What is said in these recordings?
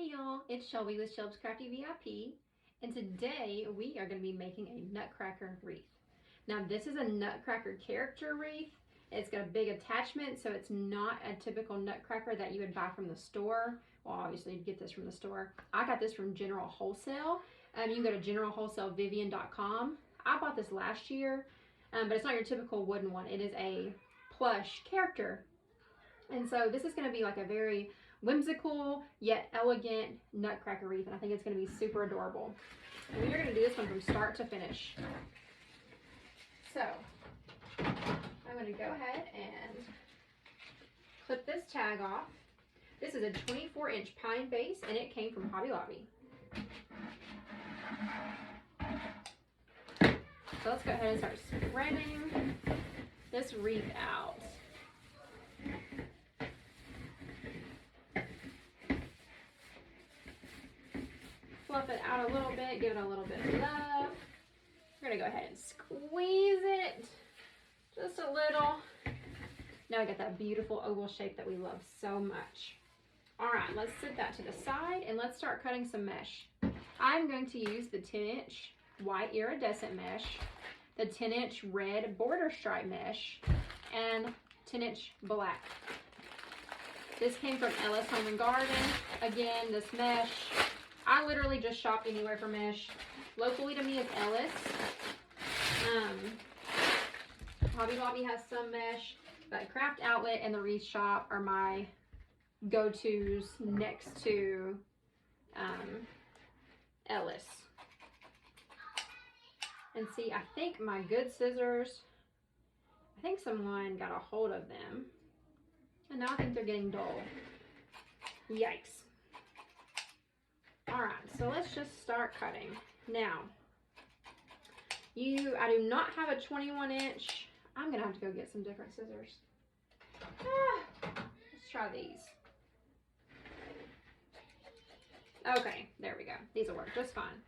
Hey y'all, it's Shelby with Shelb's Crafty VIP, and today we are going to be making a Nutcracker wreath. Now this is a Nutcracker character wreath. It's got a big attachment, so it's not a typical Nutcracker that you would buy from the store. Well, obviously you'd get this from the store. I got this from General Wholesale. You can go to generalwholesalevivian.com. I bought this last year, but it's not your typical wooden one. It is a plush character. And so this is going to be like a very whimsical yet elegant Nutcracker wreath, and I think it's going to be super adorable. And we are going to do this one from start to finish. So I'm going to go ahead and clip this tag off. This is a 24-inch pine base, and it came from Hobby Lobby. So let's go ahead and start spreading this wreath out. Fluff it out a little bit, give it a little bit of love. We're gonna go ahead and squeeze it just a little. Now we got that beautiful oval shape that we love so much. All right, let's set that to the side and let's start cutting some mesh. I'm going to use the 10-inch white iridescent mesh, the 10-inch red border stripe mesh, and 10-inch black. This came from Ellis Home and Garden. Again, this mesh, I literally just shop anywhere for mesh. Locally to me is Ellis. Hobby Lobby has some mesh, but Craft Outlet and the Wreath Shop are my go-tos next to Ellis. And see, I think my good scissors, I think someone got a hold of them, and now I think they're getting dull. Yikes. All right, so let's just start cutting. Now, I do not have a 21-inch. I'm gonna have to go get some different scissors. Let's try these. Okay, there we go. These will work just fine.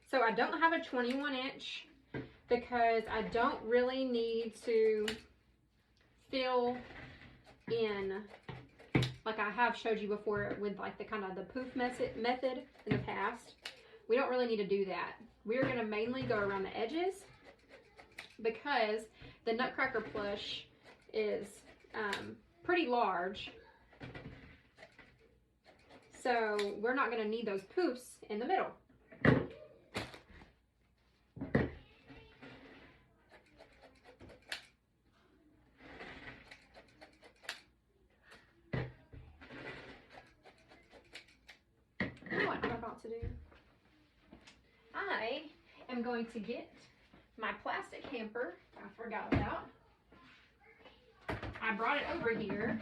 So I don't have a 21-inch because I don't really need to fill in like I have showed you before with like the kind of the poof method in the past. We don't really need to do that. We're going to mainly go around the edges because the Nutcracker plush is pretty large. So we're not going to need those poofs in the middle. To do. I am going to get my plastic hamper I forgot about. I brought it over here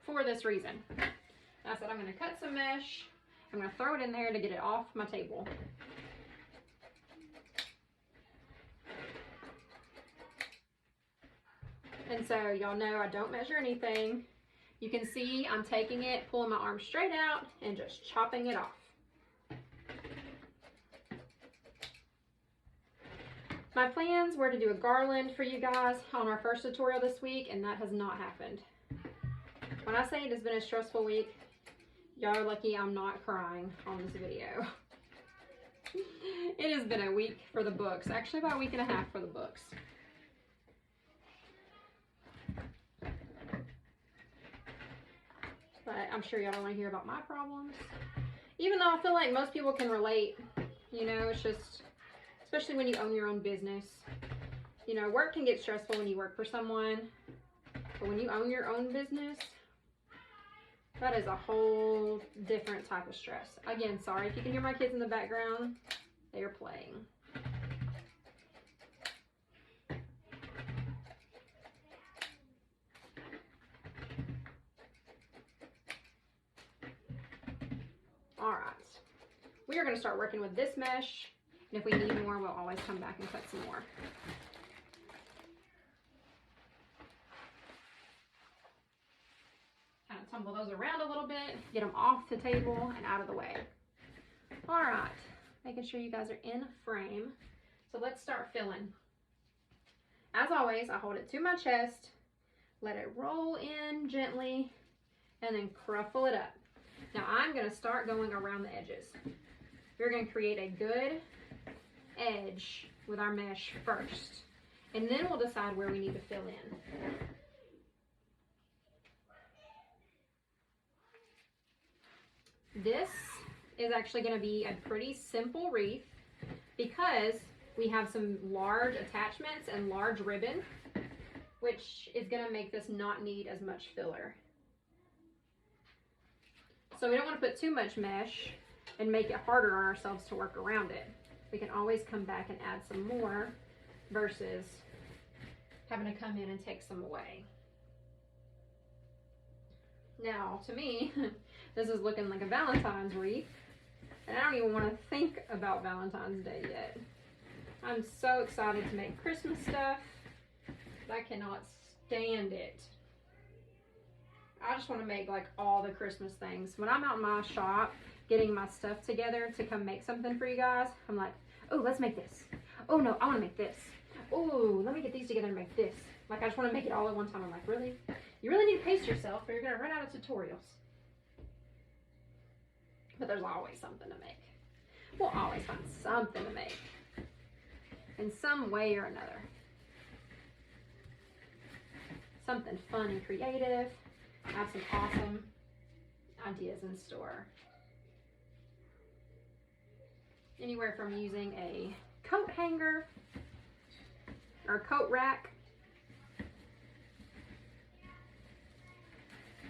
for this reason. I said I'm going to cut some mesh. I'm going to throw it in there to get it off my table. And so y'all know I don't measure anything. You can see I'm taking it, pulling my arm straight out, and just chopping it off. My plans were to do a garland for you guys on our first tutorial this week, and that has not happened. When I say it has been a stressful week, y'all are lucky I'm not crying on this video. It has been a week for the books, actually about a week and a half for the books. But I'm sure y'all don't want to hear about my problems. Even though I feel like most people can relate, you know, it's just, especially when you own your own business. You know, work can get stressful when you work for someone, but when you own your own business, that is a whole different type of stress. Again, sorry if you can hear my kids in the background. They are playing. All right, we are going to start working with this mesh. And if we need more, we'll always come back and cut some more. Kind of tumble those around a little bit, get them off the table and out of the way. All right, making sure you guys are in frame. So let's start filling. As always, I hold it to my chest, let it roll in gently, and then cruffle it up. Now I'm going to start going around the edges. We're going to create a good edge with our mesh first, and then we'll decide where we need to fill in. This is actually going to be a pretty simple wreath because we have some large attachments and large ribbon, which is going to make this not need as much filler. So we don't want to put too much mesh and make it harder on ourselves to work around it. We can always come back and add some more versus having to come in and take some away. Now, to me, this is looking like a Valentine's wreath, and I don't even want to think about Valentine's Day yet. I'm so excited to make Christmas stuff, but I cannot stand it. I just want to make like all the Christmas things. When I'm out in my shop getting my stuff together to come make something for you guys, I'm like, oh, let's make this. Oh no, I want to make this. Oh, let me get these together and make this. Like, I just want to make it all at one time. I'm like, really? You really need to pace yourself or you're going to run out of tutorials. But there's always something to make. We'll always find something to make in some way or another. Something fun and creative. I have some awesome ideas in store. Anywhere from using a coat hanger or coat rack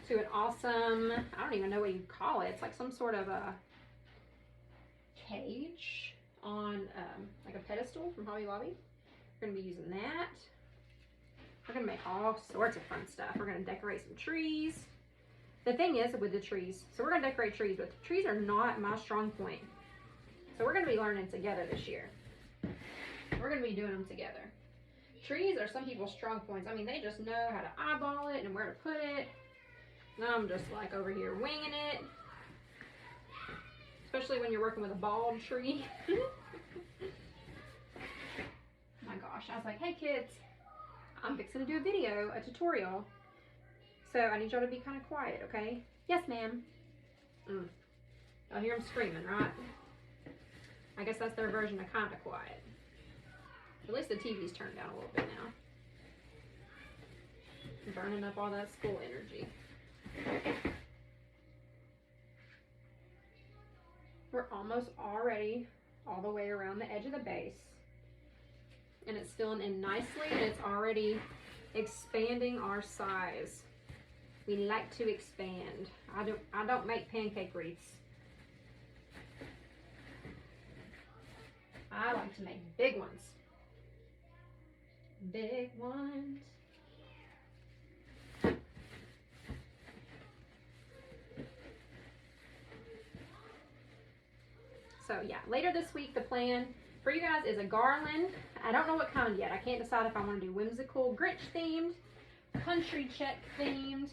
to an awesome, I don't even know what you'd call it. It's like some sort of a cage on like a pedestal from Hobby Lobby. We're going to be using that. We're going to make all sorts of fun stuff. We're going to decorate some trees. The thing is with the trees, so we're going to decorate trees, but the trees are not my strong point. So we're going to be learning together this year. We're going to be doing them together. Trees are some people's strong points. I mean, they just know how to eyeball it and where to put it. Now I'm just like over here winging it. Especially when you're working with a bald tree. My gosh, I was like, hey kids, I'm fixing to do a video, a tutorial. So I need y'all to be kind of quiet, okay? Yes, ma'am. Y'all hear them screaming, right? I guess that's their version of kind of quiet. At least the TV's turned down a little bit now. Burning up all that school energy. We're almost already all the way around the edge of the base. And it's filling in nicely, and it's already expanding our size. We like to expand. I don't make pancake wreaths. I like to make big ones. Big ones. So yeah, later this week the plan for you guys is a garland. I don't know what kind yet. I can't decide if I want to do whimsical, Grinch themed, country check themed,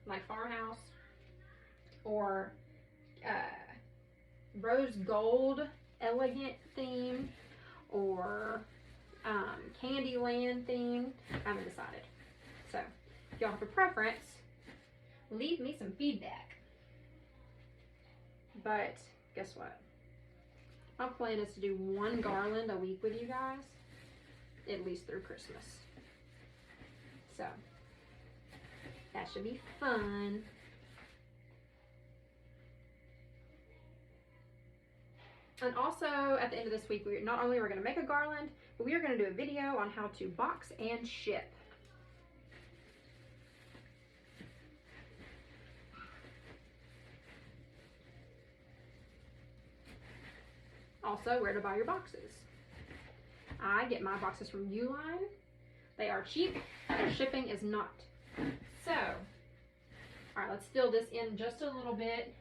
like farmhouse, or rose gold elegant theme, or Candyland theme. I haven't decided. So if y'all have a preference, leave me some feedback. But guess what? My plan is to do one garland a week with you guys, at least through Christmas. So that should be fun. And also at the end of this week, not only we're going to make a garland, but we are going to do a video on how to box and ship. Also, where to buy your boxes. I get my boxes from Uline. They are cheap. Their shipping is not. So, all right, let's fill this in just a little bit.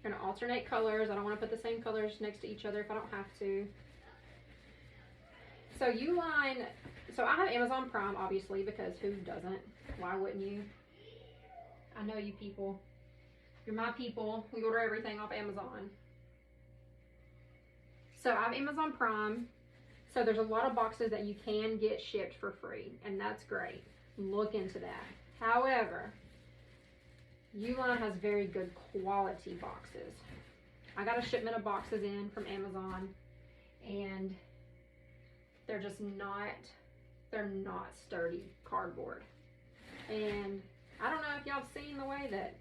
I'm going to alternate colors. I don't want to put the same colors next to each other if I don't have to. So Uline, so I have Amazon Prime, obviously, because who doesn't? Why wouldn't you? I know you people. You're my people. We order everything off Amazon. So I have Amazon Prime. So there's a lot of boxes that you can get shipped for free, and that's great. Look into that. However, Uline has very good quality boxes. I got a shipment of boxes in from Amazon, and they're just not, they're not sturdy cardboard. And I don't know if y'all have seen the way that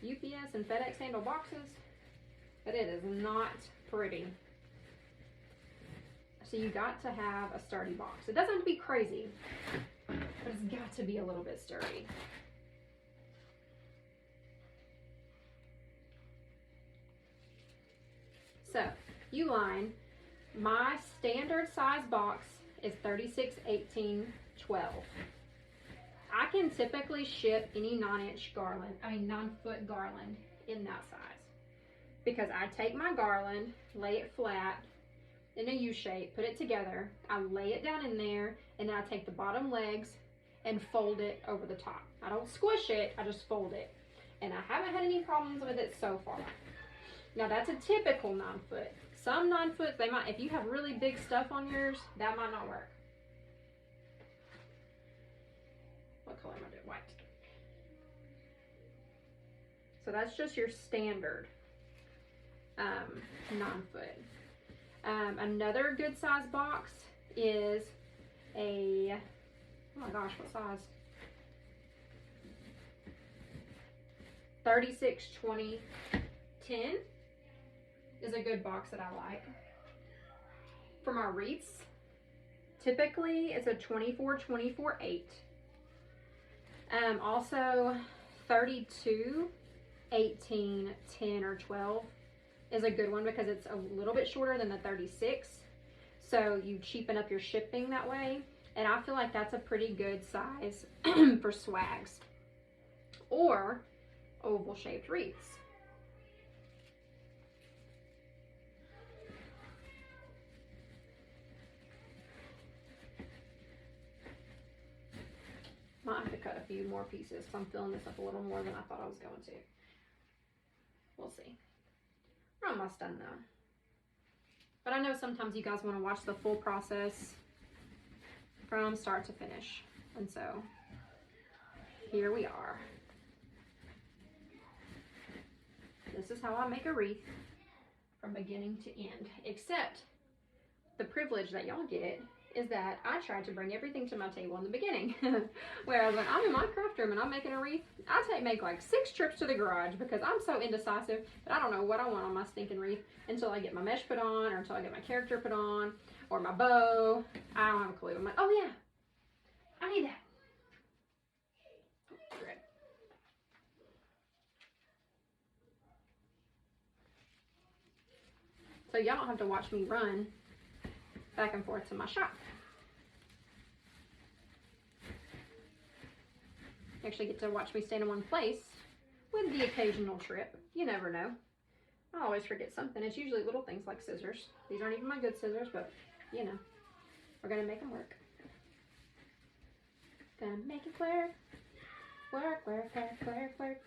UPS and FedEx handle boxes, but it is not pretty. So you got to have a sturdy box. It doesn't have to be crazy, but it's got to be a little bit sturdy. So, Uline, my standard size box is 36, 18, 12. I can typically ship any 9-foot garland in that size. Because I take my garland, lay it flat in a U shape, put it together, I lay it down in there, and then I take the bottom legs and fold it over the top. I don't squish it, I just fold it. And I haven't had any problems with it so far. Now that's a typical 9-foot. Some 9-foot, they might, if you have really big stuff on yours, that might not work. What color am I doing? White. So that's just your standard 9-foot. Another good size box is a, oh my gosh, what size? 36, 20, 10 is a good box that I like. For my wreaths, typically it's a 24, 24, 8. Also 32, 18, 10, or 12 is a good one because it's a little bit shorter than the 36. So you cheapen up your shipping that way. And I feel like that's a pretty good size for swags or oval shaped wreaths. Might have to cut a few more pieces. I'm filling this up a little more than I thought I was going to. We'll see. We're almost done though. But I know sometimes you guys want to watch the full process from start to finish. And so here we are. This is how I make a wreath from beginning to end. Except the privilege that y'all get is that I tried to bring everything to my table in the beginning. Whereas when I'm in my craft room and I'm making a wreath, I make like 6 trips to the garage because I'm so indecisive that I don't know what I want on my stinking wreath until I get my mesh put on or until I get my character put on or my bow. I don't have a clue. I'm like, oh yeah, I need that. Good. So y'all don't have to watch me run back and forth to my shop. You actually get to watch me stand in one place with the occasional trip. You never know. I always forget something. It's usually little things like scissors. These aren't even my good scissors, but you know, we're gonna make them work. Gonna make it work. Work, work, work, work, work.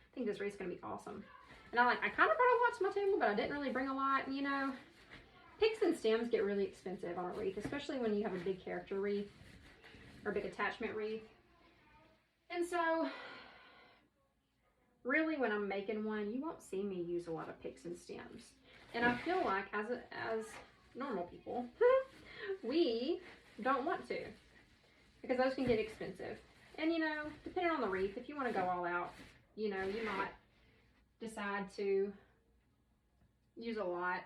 I think this wreath's gonna be awesome. And I kind of brought a lot to my table, but I didn't really bring a lot. You know, picks and stems get really expensive on a wreath, especially when you have a big character wreath or a big attachment wreath. And so, really, when I'm making one, you won't see me use a lot of picks and stems. And I feel like as normal people, we don't want to, because those can get expensive. And you know, depending on the wreath, if you want to go all out, you know, you might decide to use a lot.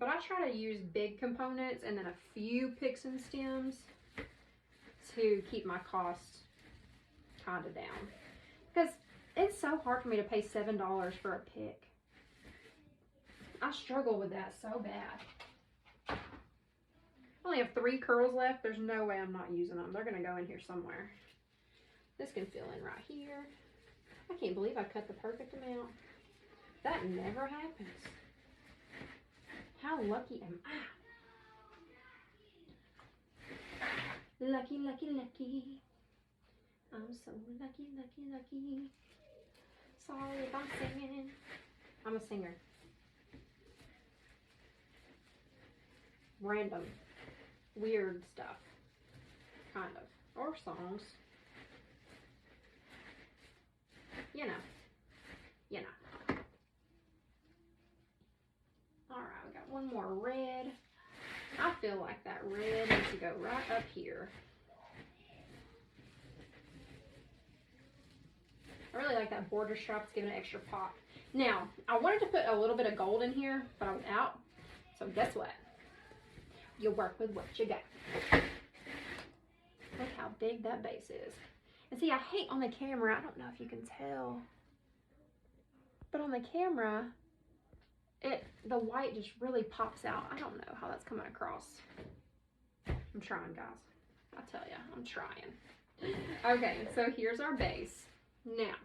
But I try to use big components and then a few picks and stems to keep my costs kind of down. Because it's so hard for me to pay $7 for a pick. I struggle with that so bad. I only have 3 curls left. There's no way I'm not using them. They're going to go in here somewhere. This can fill in right here. I can't believe I cut the perfect amount. That never happens. How lucky am I? Lucky, lucky, lucky. I'm so lucky, lucky, lucky. Sorry if I'm singing. I'm a singer. Random, weird stuff, kind of, or songs. You know. All right, we got one more red. I feel like that red needs to go right up here. I really like that border strap. It's giving it extra pop. Now, I wanted to put a little bit of gold in here, but I was out. So guess what? You work with what you got. Look how big that base is. And see, I hate on the camera, I don't know if you can tell, but on the camera, the white just really pops out. I don't know how that's coming across. I'm trying, guys. I tell ya, I'm trying. Okay, so here's our base. Now,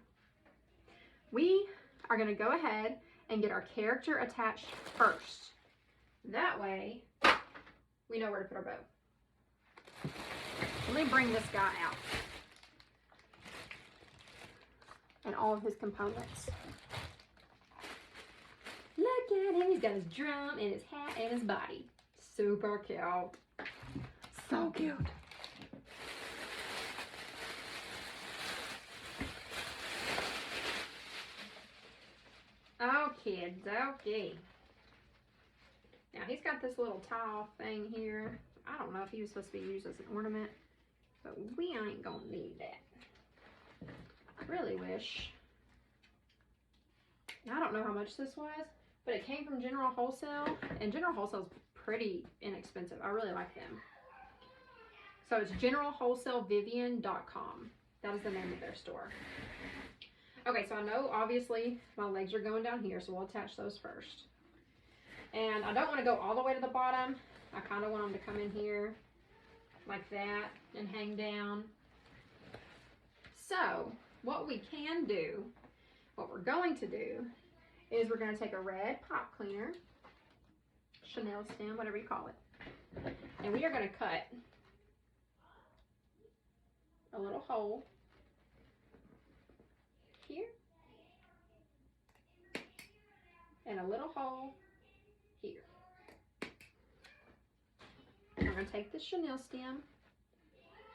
we are gonna go ahead and get our character attached first. That way, we know where to put our bow. Let me bring this guy out. And all of his components. Look at him, he's got his drum and his hat and his body. Super cute. So cute. Oh, kids, okay. Now he's got this little tile thing here. I don't know if he was supposed to be used as an ornament, but we ain't gonna need that. I really wish. I don't know how much this was, but it came from General Wholesale, and General Wholesale is pretty inexpensive. I really like them. So it's generalwholesalevivian.com. That is the name of their store. Okay, so I know obviously my legs are going down here, so we'll attach those first. And I don't want to go all the way to the bottom. I kind of want them to come in here like that and hang down. So what we can do, what we're going to do, is we're going to take a red pop cleaner, Chanel stem, whatever you call it, and we are going to cut a little hole here and a little hole here. We're going to take the Chanel stem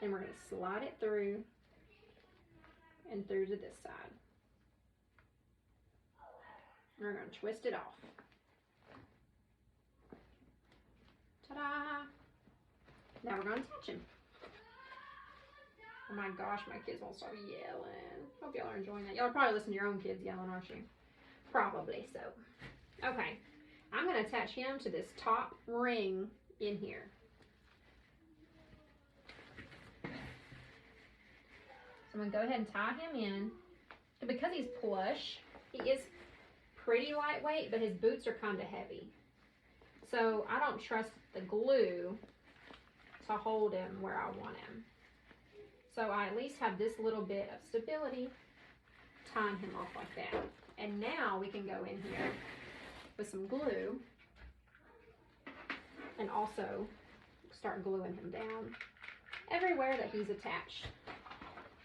and we're going to slide it through and through to this side. We're going to twist it off. Ta-da! Now we're going to attach him. Oh my gosh, my kids won't start yelling. Hope y'all are enjoying that. Y'all are probably listening to your own kids yelling, aren't you? Probably so. Okay, I'm going to attach him to this top ring in here. So I'm going to go ahead and tie him in. And because he's plush, he is pretty lightweight, but his boots are kind of heavy. So I don't trust the glue to hold him where I want him. So I at least have this little bit of stability tying him off like that. And now we can go in here with some glue and also start gluing him down everywhere that he's attached,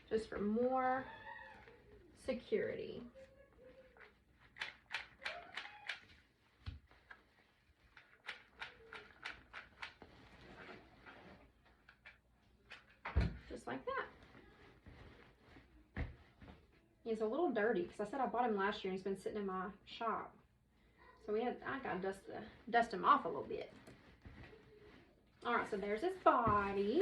just for more security. Just like that. He's a little dirty because I said I bought him last year and he's been sitting in my shop. So I gotta dust him off a little bit. Alright, so there's his body.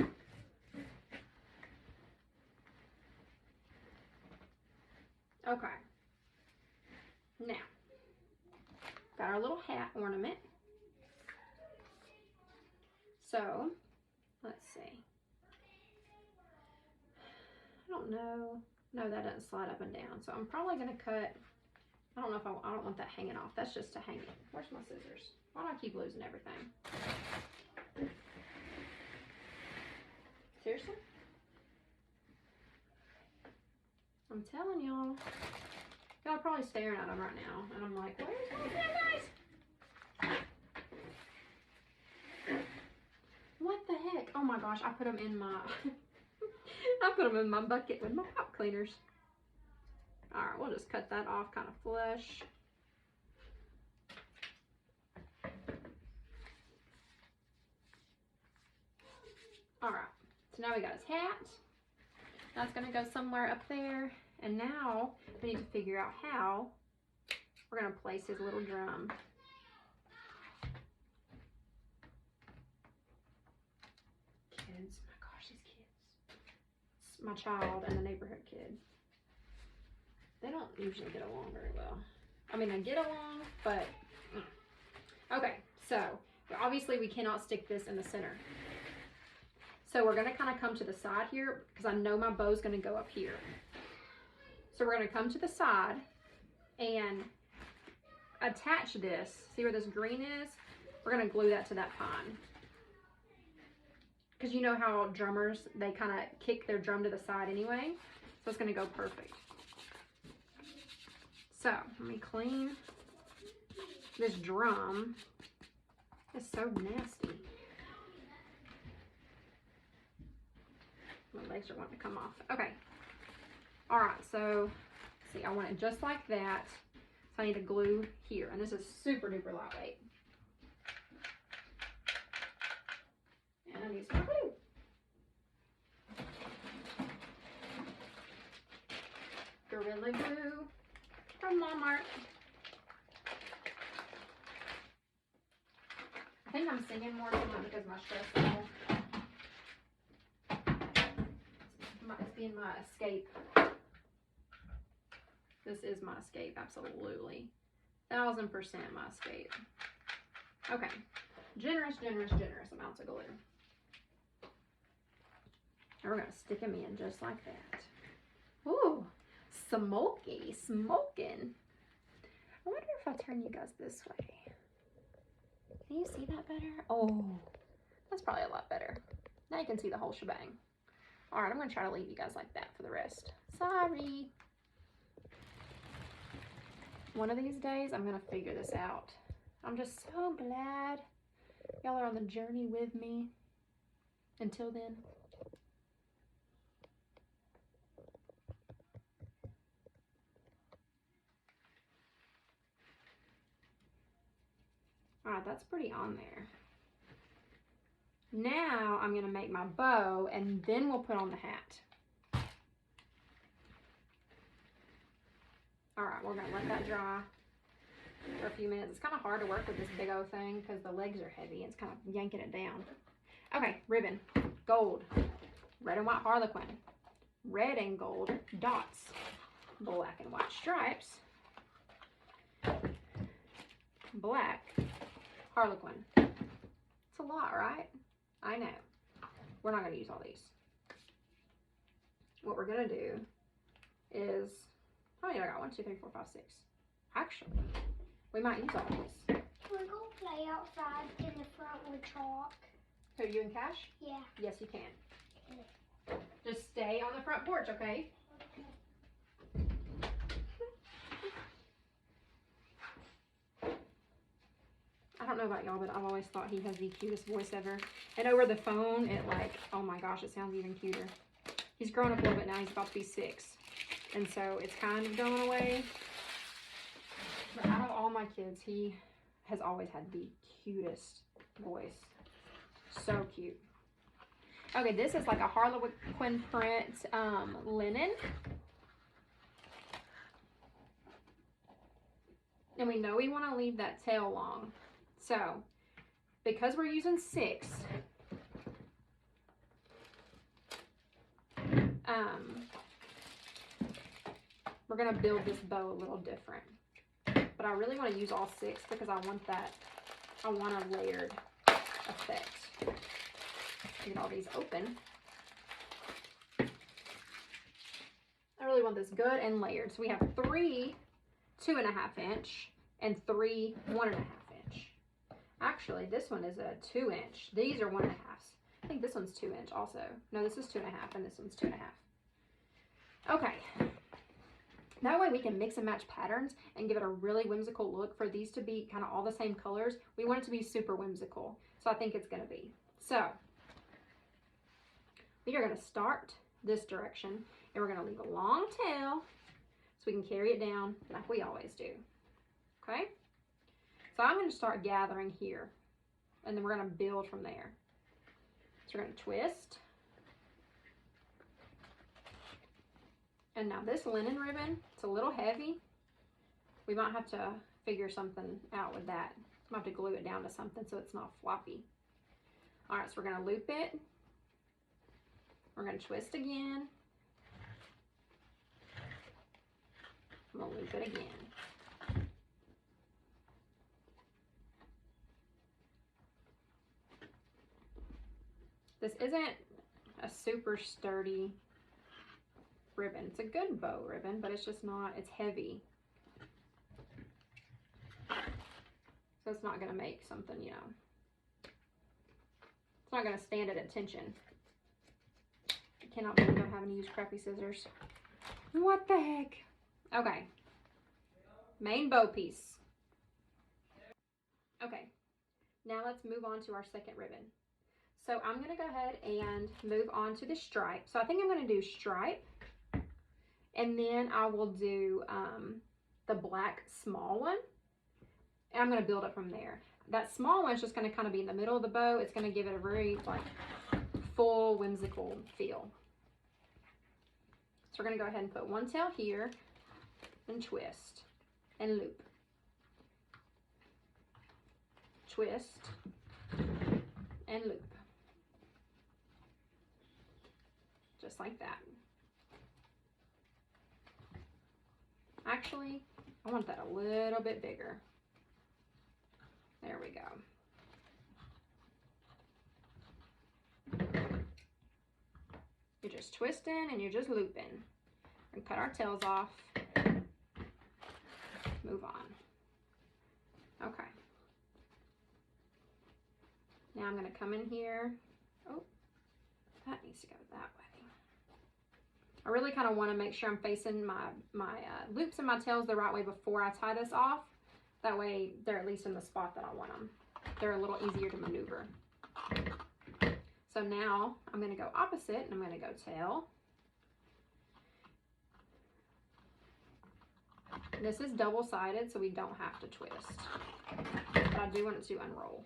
Okay. Now, got our little hat ornament. So, let's see. I don't know. No, that doesn't slide up and down. So I'm probably going to cut. I don't know if I don't want that hanging off. That's just to hang it. Where's my scissors? Why do I keep losing everything? Seriously? I'm telling y'all. Y'all are probably staring at them right now. And I'm like, where's my guys? What the heck? Oh my gosh, I put them in my... I put them in my bucket with my pop cleaners. All right, we'll just cut that off kind of flush. All right, so now we got his hat. That's gonna go somewhere up there. And now we need to figure out how we're gonna place his little drum. Kids, my gosh, these kids. It's my child and the neighborhood kid. They don't usually get along very well. I mean, they get along, but okay, so obviously we cannot stick this in the center. So we're gonna kind of come to the side here because I know my bow's gonna go up here. So we're gonna come to the side and attach this. See where this green is? We're gonna glue that to that pine. Because you know how drummers, they kind of kick their drum to the side anyway. So it's gonna go perfect. So let me clean this drum. It's so nasty. My legs are wanting to come off. Okay. All right, so see, I want it just like that. So I need to glue here, and this is super duper lightweight. And I need some glue. Gorilla Glue from Walmart. I think I'm singing more tonight because my stress level. It's being my escape. This is my escape, absolutely. 1000% my escape. Okay, generous amounts of glue. And we're gonna stick them in just like that. Ooh, smoking. I wonder if I turn you guys this way. Can you see that better? Oh, that's probably a lot better. Now you can see the whole shebang. All right, I'm gonna try to leave you guys like that for the rest. Sorry. One of these days, I'm gonna figure this out. I'm just so glad y'all are on the journey with me. Until then. All right, that's pretty on there. Now I'm gonna make my bow and then we'll put on the hat. All right, we're gonna let that dry for a few minutes. It's kind of hard to work with this big old thing because the legs are heavy. It's kind of yanking it down. Okay, ribbon, gold, red and white harlequin, red and gold dots, black and white stripes, black harlequin. It's a lot, right? I know. We're not going to use all these. What we're going to do is, oh yeah, I got 1, 2, 3, 4, 5, 6. Actually, we might use all these. We're going to play outside in the front with chalk. So you and Cash? Yeah. Yes, you can. Okay. Just stay on the front porch, okay? I don't know about y'all, but I've always thought he has the cutest voice ever. And over the phone, it like, oh my gosh, it sounds even cuter. He's grown up a little bit now. He's about to be 6. And so it's kind of going away. But out of all my kids, he has always had the cutest voice. So cute. Okay, this is like a harlequin print linen. And we know we want to leave that tail long. So, because we're using 6, we're going to build this bow a little different. But I really want to use all 6 because I want a layered effect. Get all these open. I really want this good and layered. So we have 3 2.5 inch and 3 1.5 inch. Actually, this one is a 2 inch. These are 1.5. I think this one's 2 inch also. No, this is 2.5 and this one's 2.5. Okay. That way we can mix and match patterns and give it a really whimsical look. For these to be kind of all the same colors, we want it to be super whimsical. So I think it's going to be. So we are going to start this direction, and we're going to leave a long tail so we can carry it down like we always do. Okay? So I'm going to start gathering here, and then we're going to build from there. So we're going to twist. And now this linen ribbon, it's a little heavy. We might have to figure something out with that. Might have to glue it down to something so it's not floppy. All right, so we're going to loop it. We're going to twist again. We'll loop it again. This isn't a super sturdy ribbon. It's a good bow ribbon, but it's just not, it's heavy. So it's not going to make something, you know, it's not going to stand at attention. I cannot believe I'm having to use crappy scissors. What the heck? Okay. Main bow piece. Okay. Now let's move on to our second ribbon. So I'm going to go ahead and move on to the stripe. So I think I'm going to do stripe. And then I will do the black small one. And I'm going to build it from there. That small one's just going to kind of be in the middle of the bow. It's going to give it a very like full whimsical feel. So we're going to go ahead and put one tail here and twist and loop. Twist and loop. Just like that. Actually, I want that a little bit bigger. There we go. You're just twisting and you're just looping. And cut our tails off. Move on. Okay. Now I'm going to come in here. Oh, that needs to go that way. I really kind of want to make sure I'm facing my loops and my tails the right way before I tie this off. That way they're at least in the spot that I want them. They're a little easier to maneuver. So now I'm going to go opposite and I'm going to go tail. This is double-sided, so we don't have to twist. But I do want it to unroll.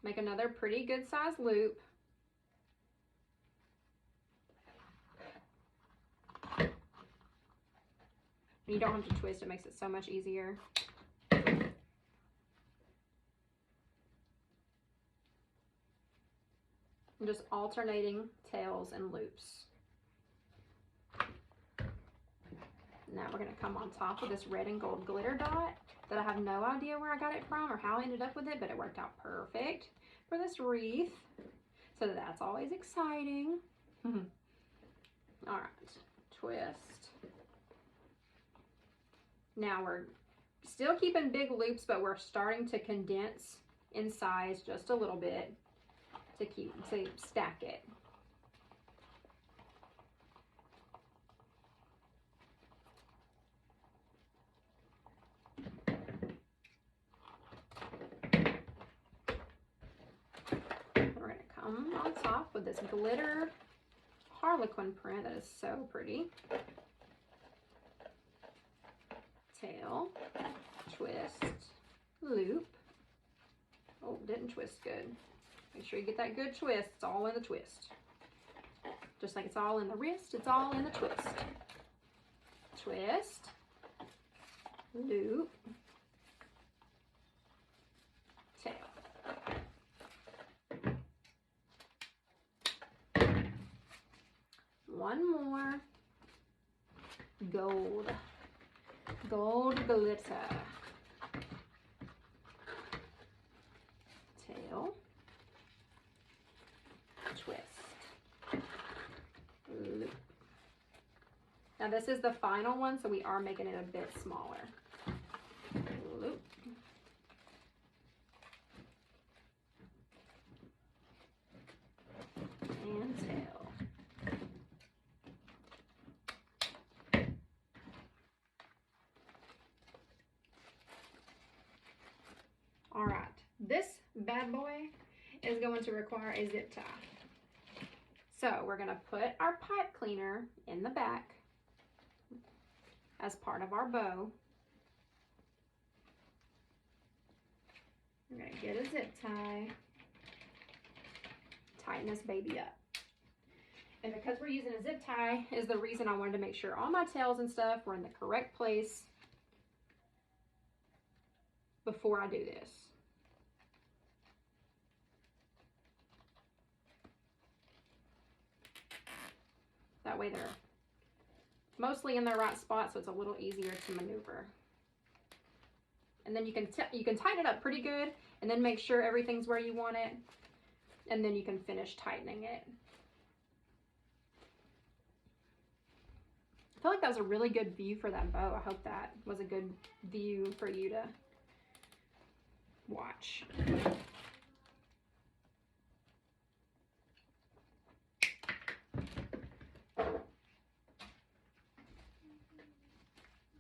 Make another pretty good size loop. You don't have to twist, it makes it so much easier. I'm just alternating tails and loops. Now we're going to come on top with this red and gold glitter dot that I have no idea where I got it from or how I ended up with it, but it worked out perfect for this wreath. So that's always exciting. All right, twist. Now we're still keeping big loops, but we're starting to condense in size just a little bit to stack it. We're going to come on top with this glitter harlequin print that is so pretty. Tail, twist, loop. Oh, didn't twist good. Make sure you get that good twist. It's all in the twist. Just like it's all in the wrist, it's all in the twist. Twist, loop, tail. One more. Gold. Gold glitter. Tail. Twist. Loop. Now this is the final one, so we are making it a bit smaller. Loop. And tail. All right, this bad boy is going to require a zip tie. So we're gonna put our pipe cleaner in the back as part of our bow. We're gonna get a zip tie, tighten this baby up. And because we're using a zip tie is the reason I wanted to make sure all my tails and stuff were in the correct place before I do this. That way they're mostly in their right spot, so it's a little easier to maneuver. And then you can tighten it up pretty good, and then make sure everything's where you want it, and then you can finish tightening it. I feel like that was a really good view for that bow. I hope that was a good view for you to watch.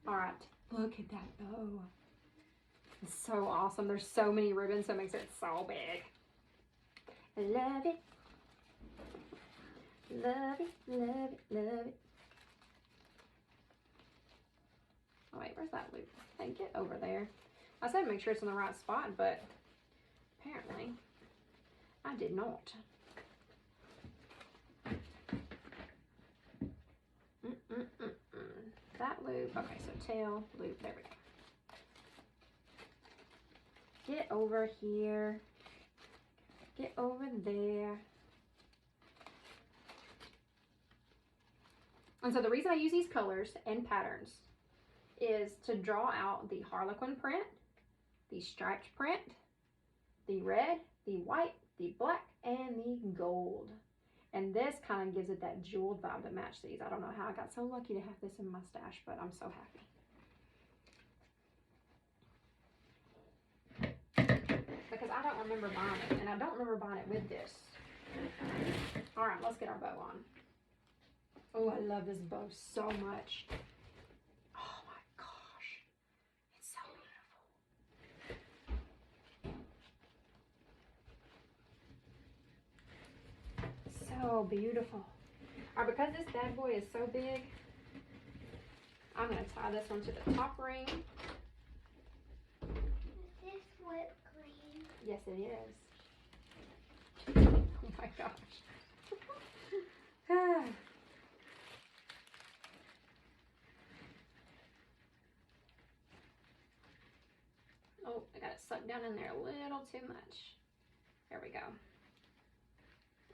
All right, look at that bow. It's so awesome. There's so many ribbons, so it makes it so big. I love it. Love it, love it, love it. Oh wait, where's that loop? Hey, get over there. I said make sure it's in the right spot, but apparently I did not. That loop. Okay, so tail, loop, there we go. Get over here. Get over there. And so the reason I use these colors and patterns is to draw out the harlequin print, the striped print, the red, the white, the black, and the gold. And this kind of gives it that jeweled vibe to match these. I don't know how I got so lucky to have this in my stash, but I'm so happy. Because I don't remember buying it, and I don't remember buying it with this. All right, let's get our bow on. Oh, I love this bow so much. Oh my gosh, it's so beautiful. So beautiful. All right, because this bad boy is so big, I'm gonna tie this one to the top ring. Is this whipped cream? Yes, it is. Oh my gosh. Oh, I got it sucked down in there a little too much. There we go.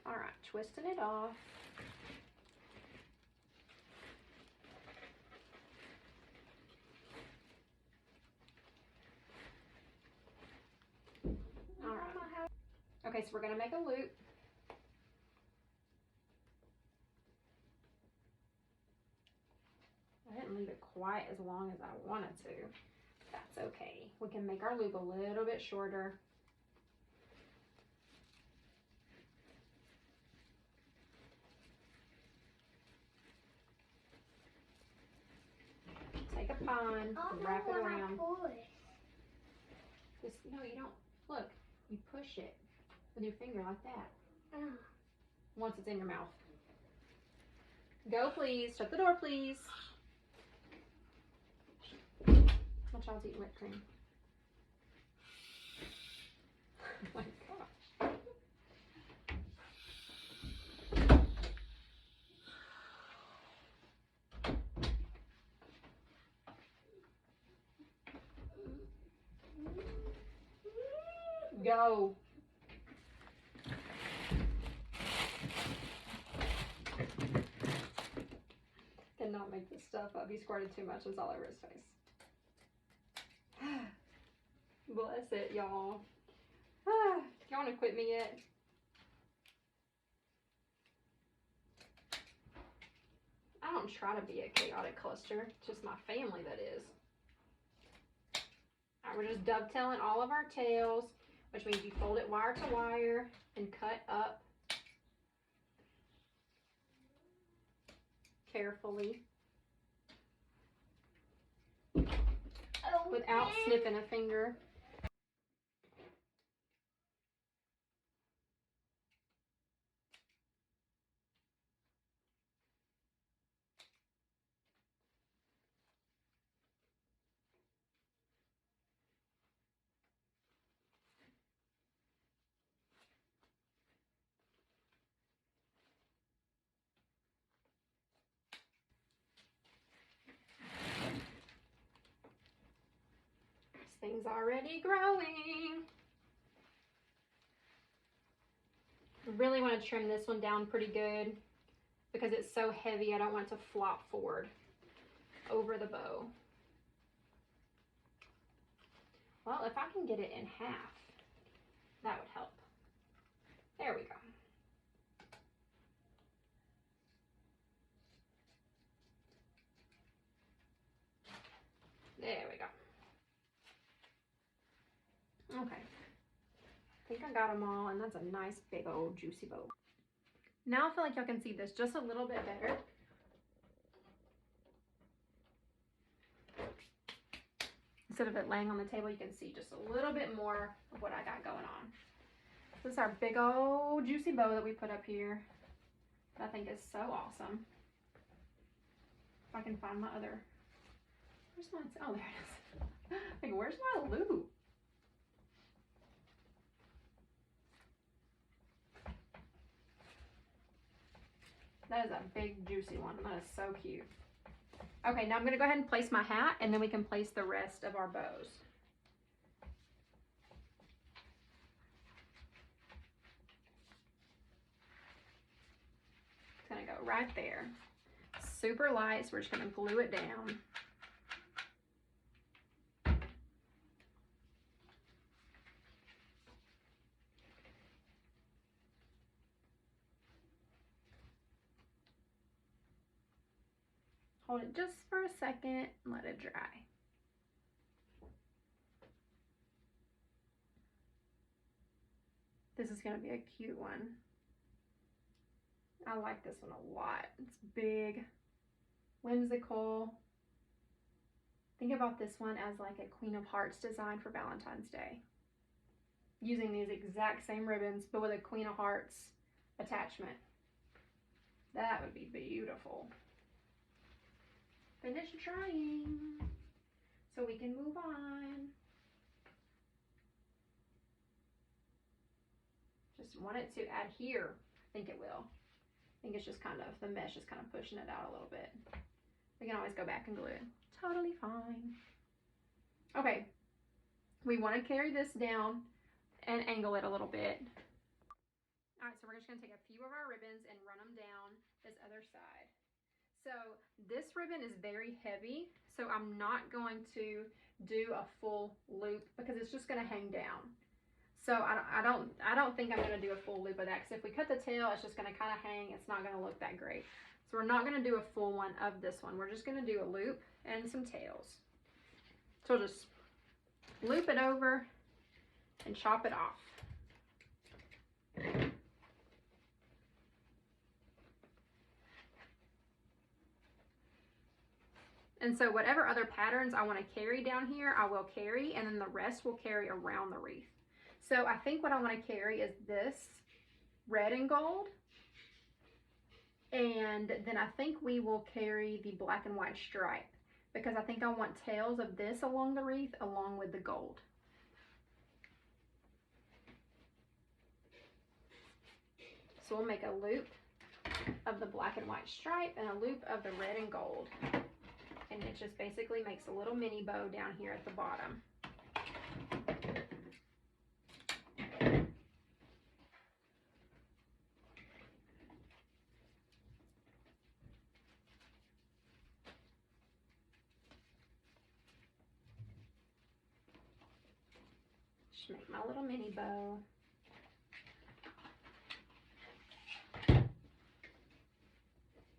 All right, twisting it off. All right. Okay, so we're gonna make a loop. I didn't leave it quite as long as I wanted to. That's okay. We can make our loop a little bit shorter. Take a pine, wrap it around. Just, no, you don't. Look, you push it with your finger like that. Once it's in your mouth. Go, please. Shut the door, please. My child's eating whipped cream. Oh my gosh. Go. Cannot make this stuff up. He squirted too much. It's all over his face. Bless it, y'all. Y'all want to quit me yet? I don't try to be a chaotic cluster. It's just my family that is. Alright, we're just dovetailing all of our tails, which means you fold it wire to wire and cut up carefully without snipping a finger. thing's already growing. I really want to trim this one down pretty good because it's so heavy. I don't want it to flop forward over the bow. Well, if I can get it in half, that would help. There we go. There we go. Okay. I think I got them all, and that's a nice big old juicy bow. Now I feel like y'all can see this just a little bit better. Instead of it laying on the table, you can see just a little bit more of what I got going on. This is our big old juicy bow that we put up here. That I think is so awesome. If I can find my other, where's my, oh, there it is. Like, where's my loop? That is a big juicy one. That is so cute. Okay, now I'm going to go ahead and place my hat, and then we can place the rest of our bows. It's going to go right there. Super light, so we're just going to glue it down. Hold it just for a second and let it dry. This is going to be a cute one. I like this one a lot. It's big, whimsical. Think about this one as like a Queen of Hearts design for Valentine's Day. Using these exact same ribbons, but with a Queen of Hearts attachment. That would be beautiful. Finish drying so we can move on. Just want it to adhere. I think it will. I think it's just kind of, the mesh is kind of pushing it out a little bit. We can always go back and glue it. Totally fine. Okay, we want to carry this down and angle it a little bit. All right, so we're just going to take a few of our ribbons and run them down this other side. So this ribbon is very heavy, so I'm not going to do a full loop because it's just going to hang down. So I don't think I'm going to do a full loop of that, because if we cut the tail, it's just going to kind of hang. It's not going to look that great. So we're not going to do a full one of this one. We're just going to do a loop and some tails. So we'll just loop it over and chop it off. And so whatever other patterns I want to carry down here, I will carry, and then the rest will carry around the wreath. So I think what I want to carry is this red and gold. And then I think we will carry the black and white stripe, because I think I want tails of this along the wreath along with the gold. So we'll make a loop of the black and white stripe and a loop of the red and gold. And it just basically makes a little mini bow down here at the bottom. Just make my little mini bow.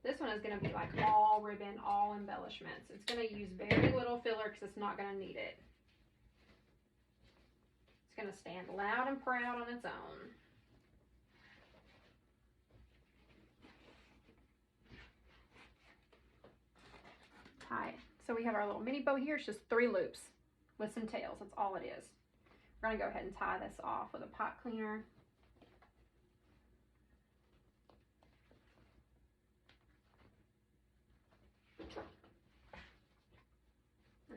This one is going to be like all ribbon, all embellishments. It's going to use very little filler because it's not going to need it. It's going to stand loud and proud on its own. Tie it. So we have our little mini bow here. It's just 3 loops with some tails. That's all it is. We're going to go ahead and tie this off with a pot cleaner.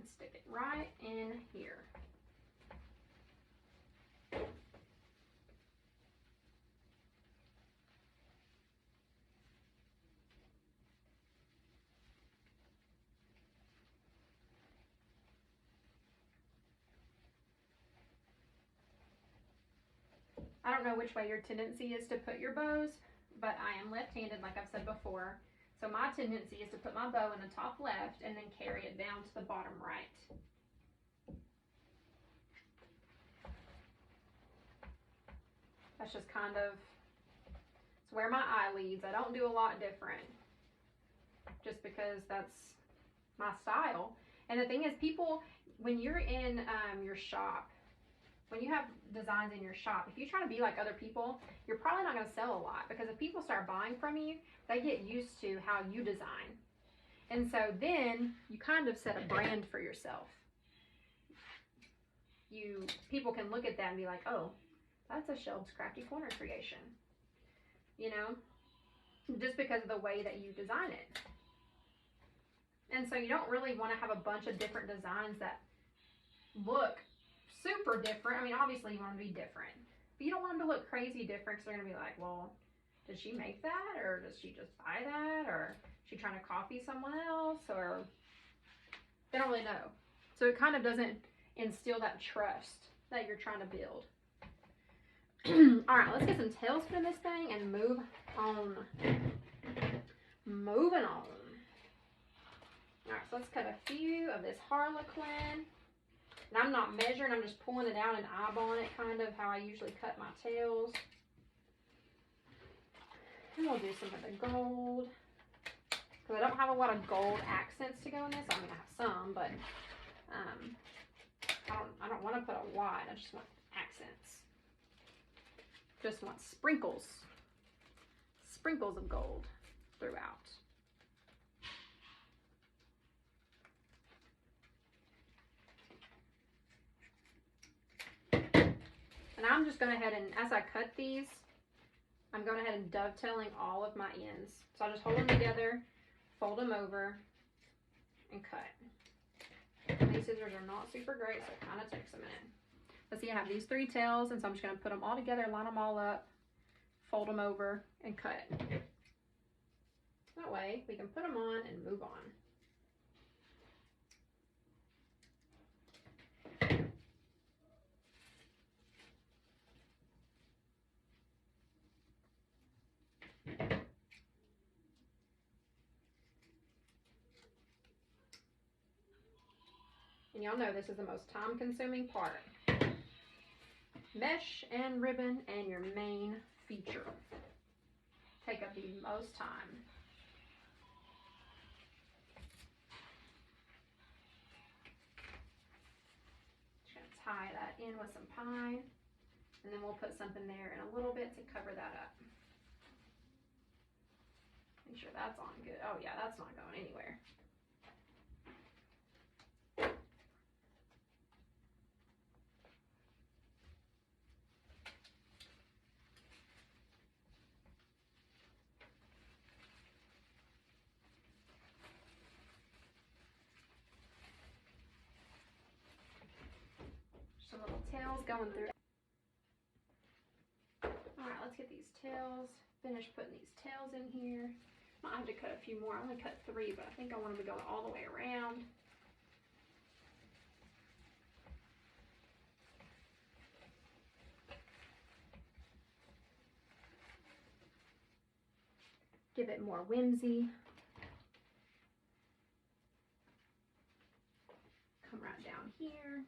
Stick it right in here. I don't know which way your tendency is to put your bows, but I am left-handed like I've said before. So my tendency is to put my bow in the top left and then carry it down to the bottom right. That's just kind of, it's where my eye leads. I don't do a lot different just because that's my style. And the thing is, people, when you're in your shop, when you have designs in your shop, if you try to be like other people, you're probably not going to sell a lot, because if people start buying from you, they get used to how you design. And so then you kind of set a brand for yourself. People can look at that and be like, oh, that's a Shelb's Crafty Corner creation, you know, just because of the way that you design it. And so you don't really want to have a bunch of different designs that look super different. I mean, obviously you want them to be different, but you don't want them to look crazy different, because they're going to be like, well, did she make that, or does she just buy that, or is she trying to copy someone else, or they don't really know. So it kind of doesn't instill that trust that you're trying to build. All right, let's get some tails put in this thing and move on. Moving on. All right, so let's cut a few of this Harlequin. And I'm not measuring, I'm just pulling it out and eyeballing it, kind of how I usually cut my tails. And we'll do some of the gold, because I don't have a lot of gold accents to go in this. I mean, I have some, but I don't want to put a lot. I just want accents. Just want sprinkles of gold throughout. And I'm just going ahead and, as I cut these, I'm going ahead and dovetailing all of my ends. So I just hold them together, fold them over, and cut. And these scissors are not super great, so it kind of takes a minute. But see, I have these 3 tails, and so I'm just going to put them all together, line them all up, fold them over, and cut. That way, we can put them on and move on. And y'all know this is the most time-consuming part. Mesh and ribbon and your main feature take up the most time. Just gonna tie that in with some pine, and then we'll put something there in a little bit to cover that up. Make sure that's on good. Oh yeah, that's not going anywhere. Some little tails going through. Alright, let's get these tails, finish putting these tails in here. Might have to cut a few more. I only cut 3, but I think I want them to go all the way around. Give it more whimsy. Come right down here.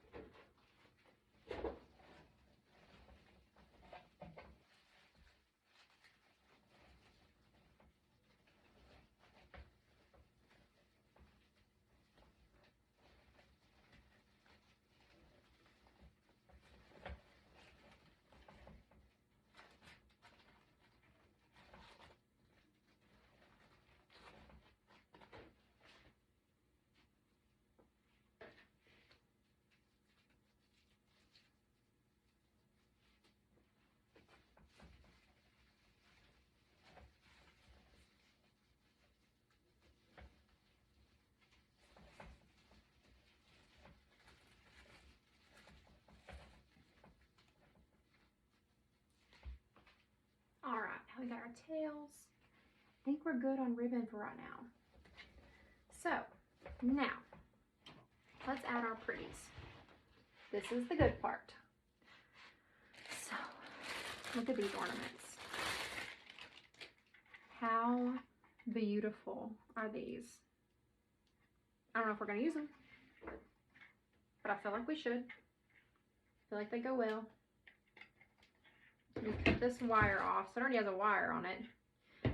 Alright, now we got our tails. I think we're good on ribbon for right now. So, now, let's add our pretties. This is the good part. So, Look at these ornaments. How beautiful are these? I don't know if we're going to use them, but I feel like we should. I feel like they go well. Let me cut this wire off. So it already has a wire on it.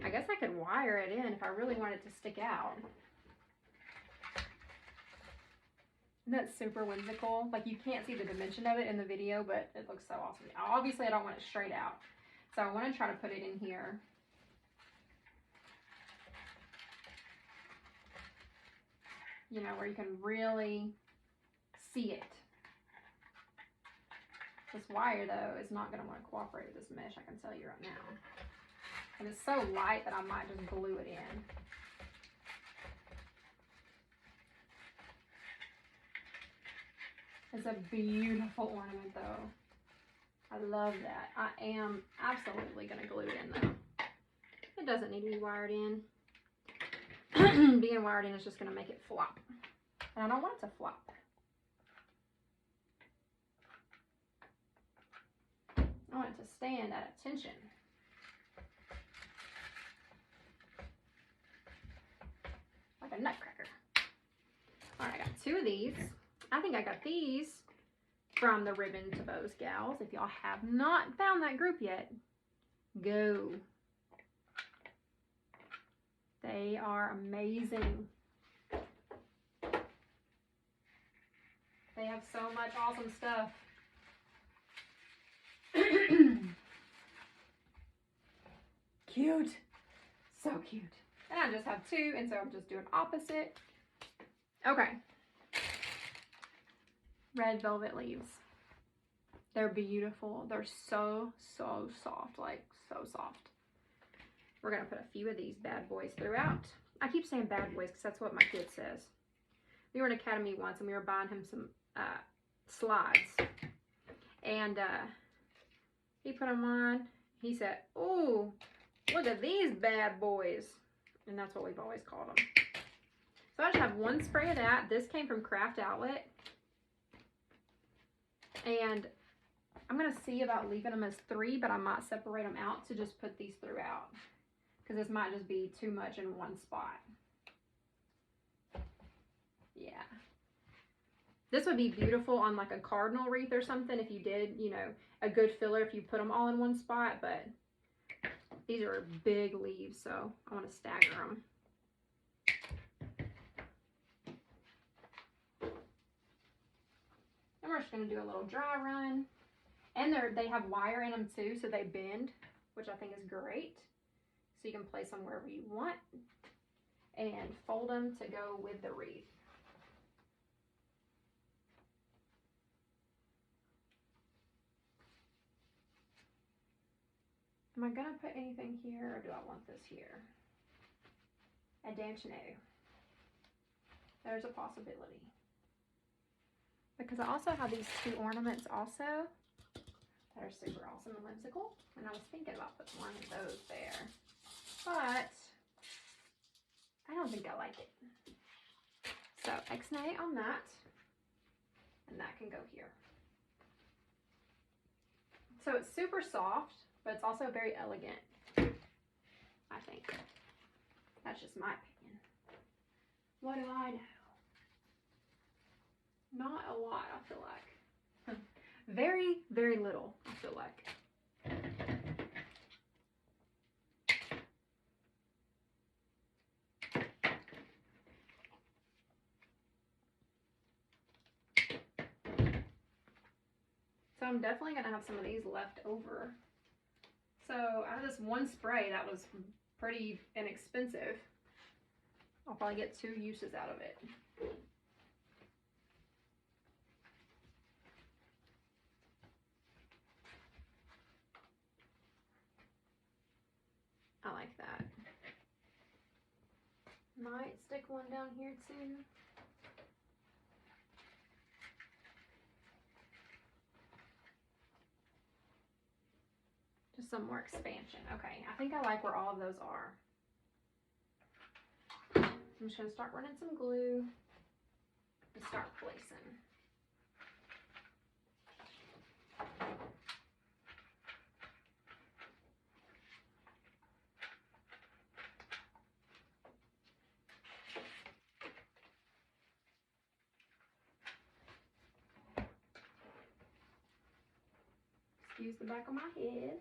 I guess I could wire it in if I really want it to stick out. Isn't that super whimsical? Like, you can't see the dimension of it in the video, but it looks so awesome. Obviously, I don't want it straight out. So I want to try to put it in here. You know, where you can really see it. This wire, though, is not going to want to cooperate with this mesh, I can tell you right now. And it's so light that I might just glue it in. It's a beautiful ornament, though. I love that. I am absolutely going to glue it in, though. It doesn't need to be wired in. Being wired in is just going to make it flop. And I don't want it to flop. I want it to stand at attention. Like a nutcracker. Alright, I got 2 of these. I think I got these from the Ribbon to Bows gals. If y'all have not found that group yet, go. They are amazing. They have so much awesome stuff. Cute. So cute. And I just have 2, and so I'm just doing opposite. Okay. Red velvet leaves. They're beautiful. They're so, so soft. Like, so soft. We're going to put a few of these bad boys throughout. I keep saying bad boys because that's what my kid says. We were in Academy once and we were buying him some slides. And he put them on. He said, "Ooh, look at these bad boys." And that's what we've always called them. So I just have 1 spray of that. This came from Craft Outlet. And I'm going to see about leaving them as 3, but I might separate them out to just put these throughout. Because this might just be too much in one spot. Yeah. This would be beautiful on like a cardinal wreath or something if you did, you know, a good filler if you put them all in one spot. But these are big leaves, so I want to stagger them. And we're just going to do a little dry run. And they have wire in them too, so they bend, which I think is great. So you can place them wherever you want and fold them to go with the wreath. Am I going to put anything here, or do I want this here? I don't know. There's a possibility. Because I also have these 2 ornaments also that are super awesome and whimsical. And I was thinking about putting one of those there. But I don't think I like it. So X-nay on that. And that can go here. So it's super soft, but it's also very elegant, I think. That's just my opinion. What do I know? Not a lot, I feel like. Very, very little, I feel like. So I'm definitely going to have some of these left over. So out of this 1 spray that was pretty inexpensive, I'll probably get 2 uses out of it. I like that. Might stick one down here too. Just some more expansion. Okay, I think I like where all of those are. I'm just going to start running some glue and start placing. use the back of my head.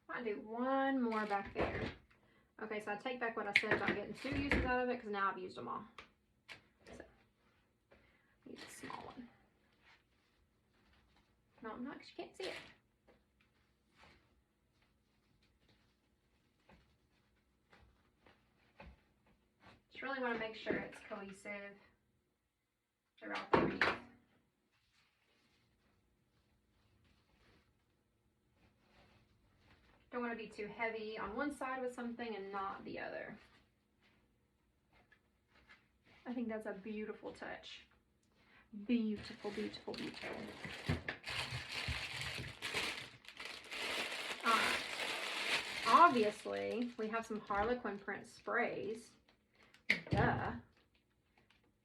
I'll do one more back there. Okay, so I take back what I said about getting 2 uses out of it because now I've used them all. So, use a small one. No, I'm not because you can't see it. Just really want to make sure it's cohesive throughout the wreath. Don't want to be too heavy on one side with something and not the other. I think that's a beautiful touch. Beautiful, beautiful, beautiful. Alright. Obviously, we have some Harlequin print sprays. Duh.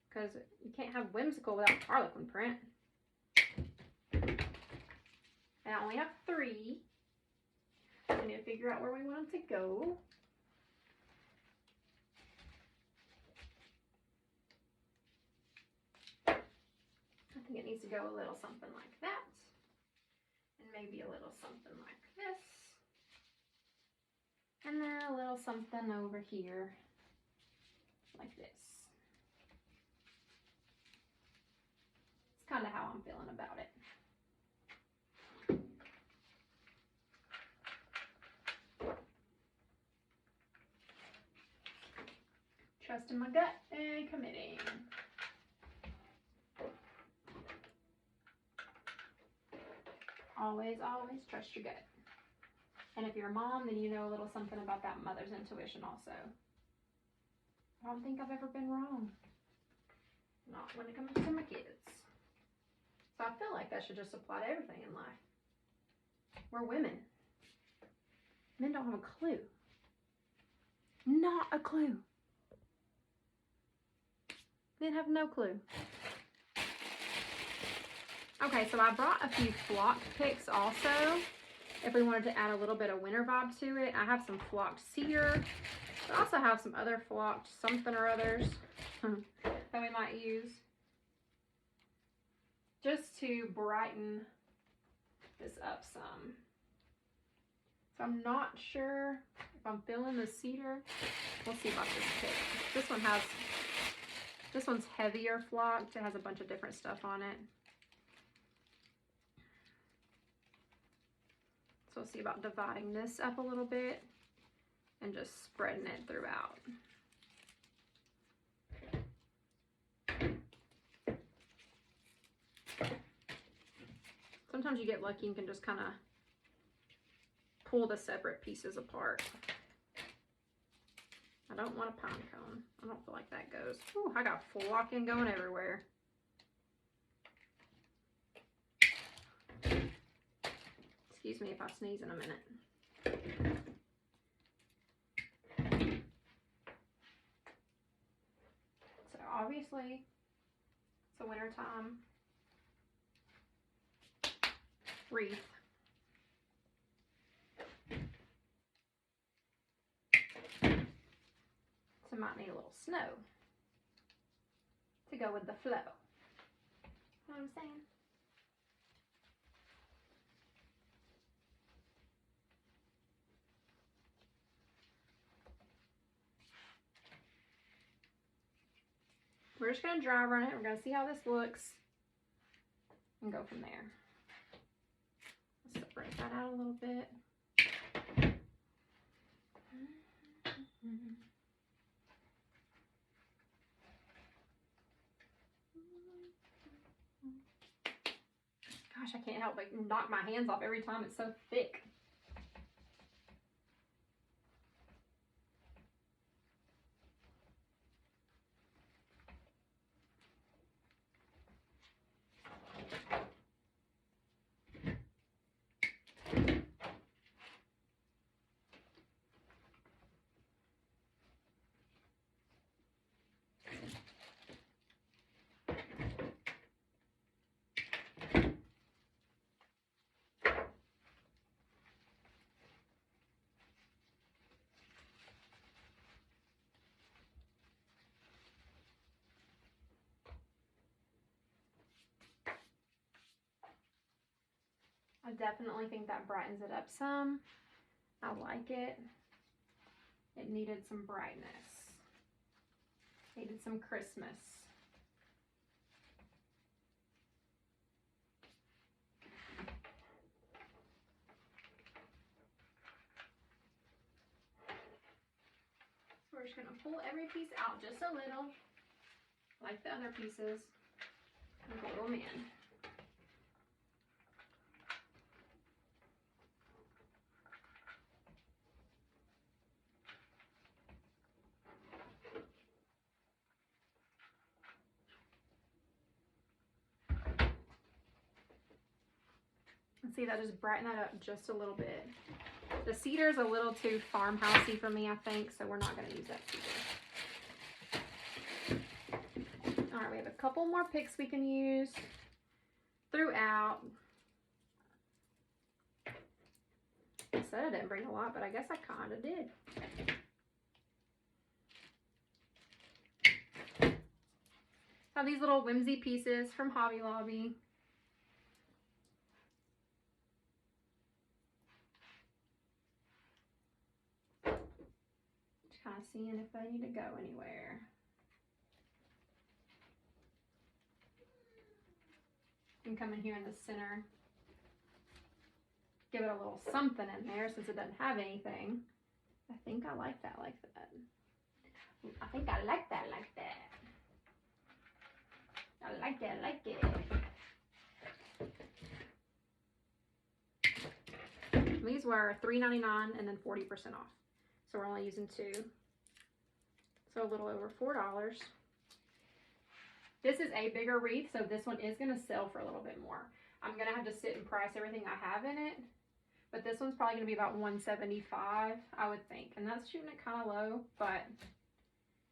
Because you can't have Whimsical without Harlequin print. And I only have 3. We need to figure out where we want them to go. I think it needs to go a little something like that. And maybe a little something like this. And then a little something over here like this. It's kind of how I'm feeling about it. Trusting my gut and committing. Always, always trust your gut. And if you're a mom, then you know a little something about that mother's intuition also. I don't think I've ever been wrong. Not when it comes to my kids. So I feel like that should just apply to everything in life. We're women. Men don't have a clue. Not a clue. Men have no clue. Okay, so I brought a few flocked picks also. If we wanted to add a little bit of winter vibe to it. I have some flocked cedar. I also have some other flocked something or others that we might use. Just to brighten this up some. So I'm not sure if I'm feeling the cedar. We'll see about this pick. This one's heavier flocked. It has a bunch of different stuff on it. So we'll see about dividing this up a little bit and just spreading it throughout. Sometimes you get lucky and can just kind of pull the separate pieces apart. I don't want a pine cone. I don't feel like that goes. Ooh, I got flocking going everywhere. Excuse me if I sneeze in a minute. So obviously, it's a wintertime wreath. So might need a little snow to go with the flow. You know what I'm saying? We're just going to dry run it. We're going to see how this looks and go from there. Let's separate that out a little bit. Gosh, I can't help but knock my hands off every time. It's so thick. I definitely think that brightens it up some. I like it. It needed some brightness. Needed some Christmas. So we're just going to pull every piece out just a little, like the other pieces, and glue them in. See, that just brighten that up just a little bit. The cedar's a little too farmhousey for me, I think, so we're not going to use that cedar. All right, we have a couple more picks we can use throughout. I said I didn't bring a lot, but I guess I kind of did. Have these little whimsy pieces from Hobby Lobby. Kind of seeing if they need to go anywhere. And come in here in the center. Give it a little something in there since it doesn't have anything. I think I like that like that. I think I like that like that. I like it, I like it. These were $3.99 and then 40% off. So we're only using 2. So a little over $4. This is a bigger wreath, so this one is going to sell for a little bit more. I'm going to have to sit and price everything I have in it. But this one's probably going to be about $175, I would think. And that's shooting it kind of low, but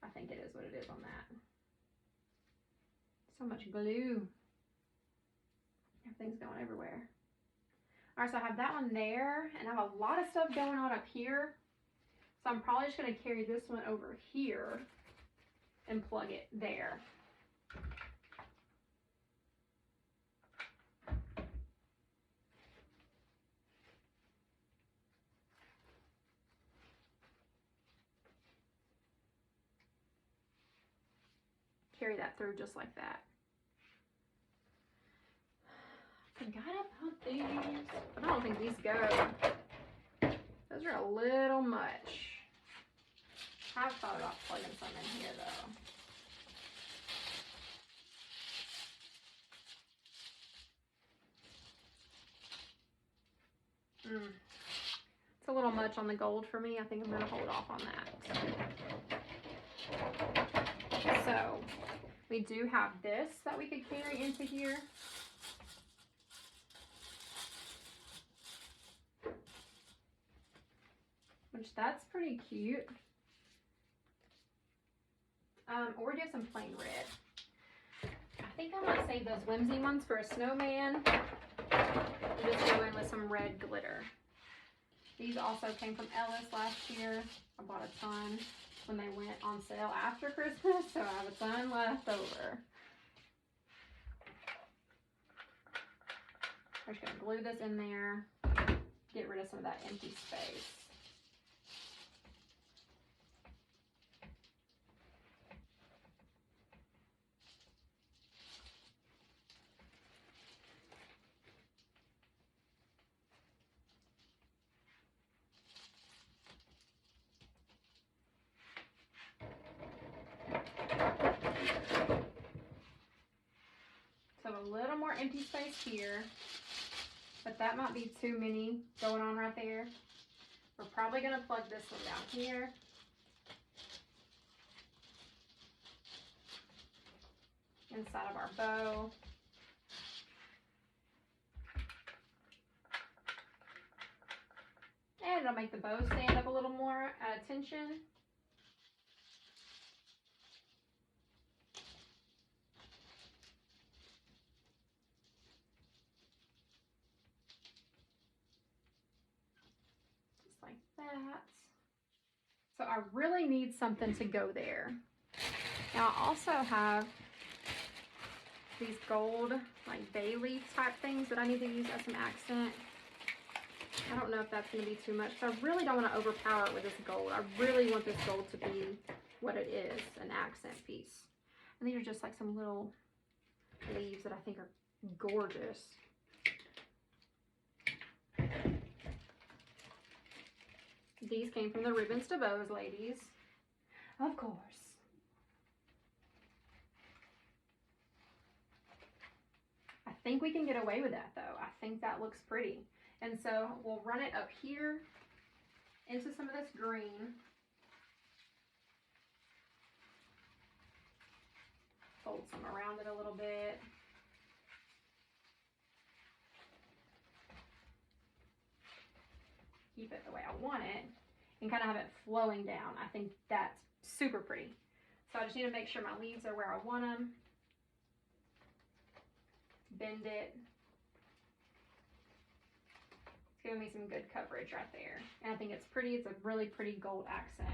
I think it is what it is on that. So much glue. Everything's going everywhere. All right, so I have that one there, and I have a lot of stuff going on up here. So I'm probably just going to carry this one over here and plug it there. Carry that through just like that. Forgot about these, but I don't think these go. Those are a little much. I've thought about plugging some in here though. It's a little much on the gold for me. I think I'm going to hold off on that. So we do have this that we could carry into here. Which that's pretty cute. Or do some plain red. I think I might save those whimsy ones for a snowman. And just go in with some red glitter. These also came from Ellis last year. I bought a ton when they went on sale after Christmas, so I have a ton left over. I'm just going to glue this in there, get rid of some of that empty space. A little more empty space here, but that might be too many going on right there. We're probably going to plug this one down here. Inside of our bow. And it'll make the bow stand up a little more at attention. Like that. So I really need something to go there. Now I also have these gold like bay leaf type things that I need to use as some accent. I don't know if that's going to be too much, but I really don't want to overpower it with this gold. I really want this gold to be what it is, an accent piece. And these are just like some little leaves that I think are gorgeous. These came from the Ribbons to Bows ladies, of course. I think we can get away with that though. I think that looks pretty. And so we'll run it up here into some of this green. Fold some around it a little bit. Keep it the way I want it and kind of have it flowing down. I think that's super pretty. So I just need to make sure my leaves are where I want them. Bend it. It's giving me some good coverage right there. And I think it's pretty. It's a really pretty gold accent.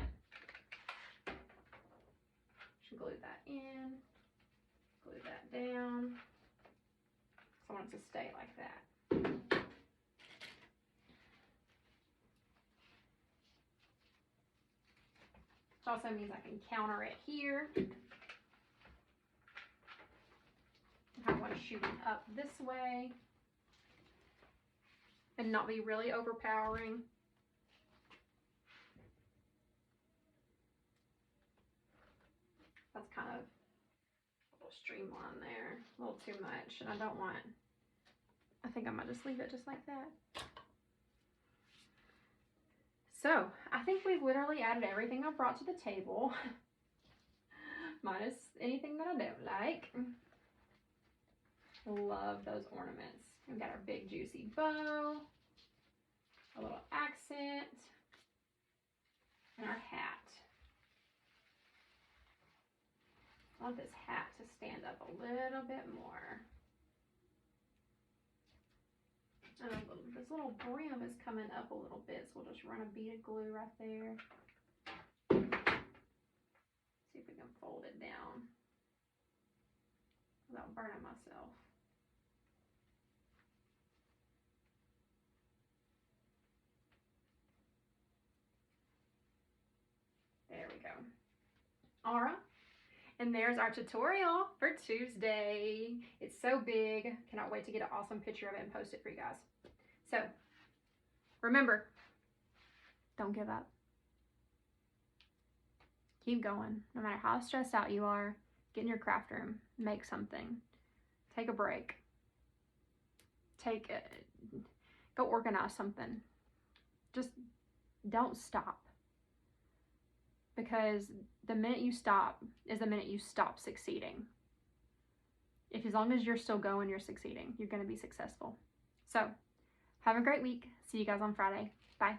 Should glue that in. Glue that down. So I want it to stay like that. Which also means I can counter it here. Have one shooting up this way and not be really overpowering. That's kind of a little streamline there, a little too much, and I think I might just leave it just like that. So I think we've literally added everything I brought to the table, minus anything that I don't like. Love those ornaments. We've got our big juicy bow, a little accent, and our hat. I want this hat to stand up a little bit more. And this little brim is coming up a little bit, so we'll just run a bead of glue right there. See if we can fold it down without burning myself. There we go. All right. And there's our tutorial for Tuesday. It's so big. Cannot wait to get an awesome picture of it and post it for you guys. So, remember, don't give up. Keep going. No matter how stressed out you are, get in your craft room. Make something. Take a break. Go organize something. Just don't stop. Because the minute you stop is the minute you stop succeeding. As long as you're still going, you're succeeding. You're going to be successful. So, have a great week. See you guys on Friday. Bye.